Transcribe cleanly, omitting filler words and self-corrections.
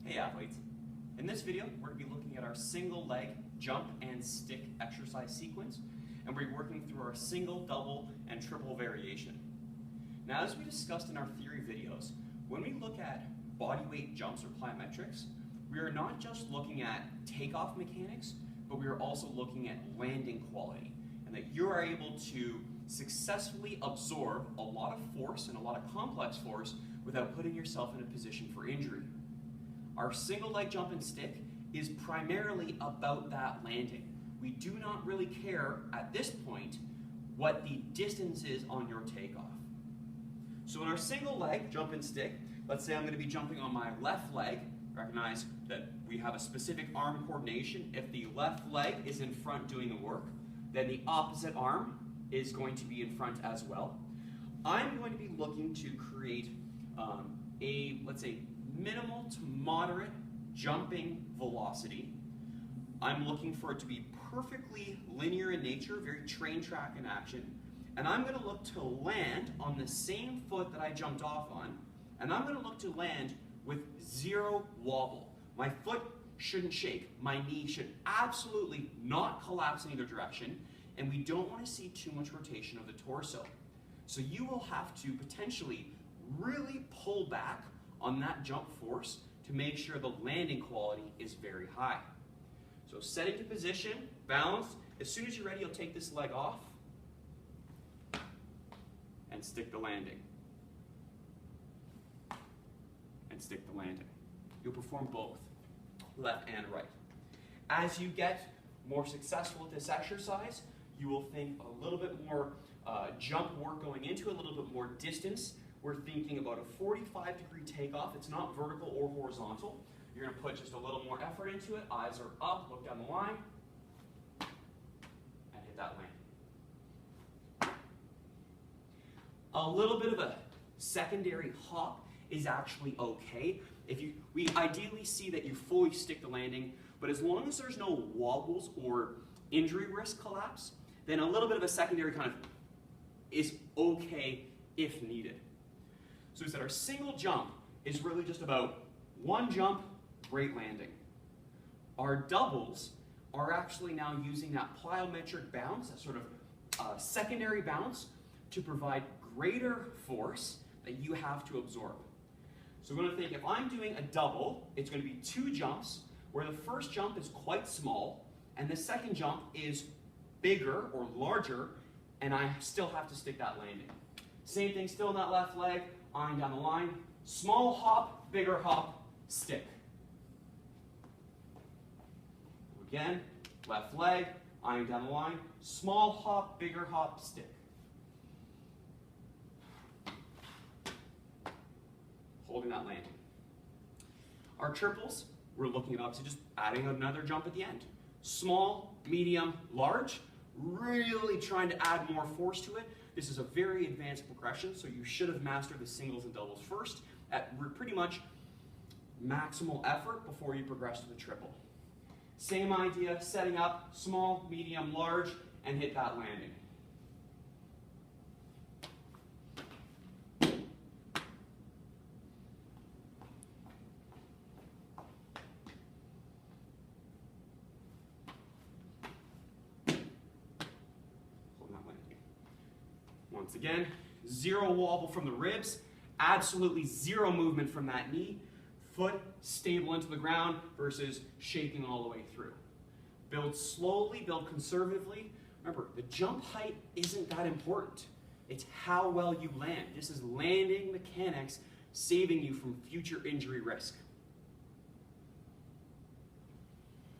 Hey athletes, in this video we're going to be looking at our single leg jump and stick exercise sequence, and we're working through our single, double, and triple variation. Now, as we discussed in our theory videos, when we look at body weight jumps or plyometrics, we are not just looking at takeoff mechanics, but we are also looking at landing quality, and that you are able to successfully absorb a lot of force and a lot of complex force without putting yourself in a position for injury. Our single leg jump and stick is primarily about that landing. We do not really care at this point what the distance is on your takeoff. So in our single leg jump and stick, let's say I'm going to be jumping on my left leg. Recognize that we have a specific arm coordination. If the left leg is in front doing the work, then the opposite arm is going to be in front as well. I'm going to be looking to create let's say, minimal to moderate jumping velocity. I'm looking for it to be perfectly linear in nature, very train track in action. And I'm going to look to land on the same foot that I jumped off on, and I'm going to look to land with zero wobble. My foot shouldn't shake. My knee should absolutely not collapse in either direction, and we don't want to see too much rotation of the torso. So you will have to potentially really pull back on that jump force to make sure the landing quality is very high. So set into position, balance. As soon as you're ready, you'll take this leg off and stick the landing. And stick the landing. You'll perform both, left and right. As you get more successful at this exercise, you will think a little bit more jump work going into it, a little bit more distance. We're thinking about a 45-degree takeoff. It's not vertical or horizontal. You're going to put just a little more effort into it. Eyes are up, look down the line, and hit that landing. A little bit of a secondary hop is actually okay. We ideally see that you fully stick the landing, but as long as there's no wobbles or injury risk collapse, then a little bit of a secondary kind of is okay if needed. So we said our single jump is really just about one jump, great landing. Our doubles are actually now using that plyometric bounce, that sort of secondary bounce, to provide greater force that you have to absorb. So we're going to think if I'm doing a double, it's going to be two jumps where the first jump is quite small and the second jump is bigger or larger, and I still have to stick that landing. Same thing, still in that left leg, eyeing down the line, small hop, bigger hop, stick. Again, left leg, eyeing down the line, small hop, bigger hop, stick. Holding that landing. Our triples, we're looking at obviously just adding another jump at the end. Small, medium, large, really trying to add more force to it. This is a very advanced progression, so you should have mastered the singles and doubles first at pretty much maximal effort before you progress to the triple. Same idea, setting up small, medium, large, and hit that landing. Once again, zero wobble from the ribs, absolutely zero movement from that knee, foot stable into the ground versus shaking all the way through. Build slowly, build conservatively. Remember, the jump height isn't that important. It's how well you land. This is landing mechanics saving you from future injury risk.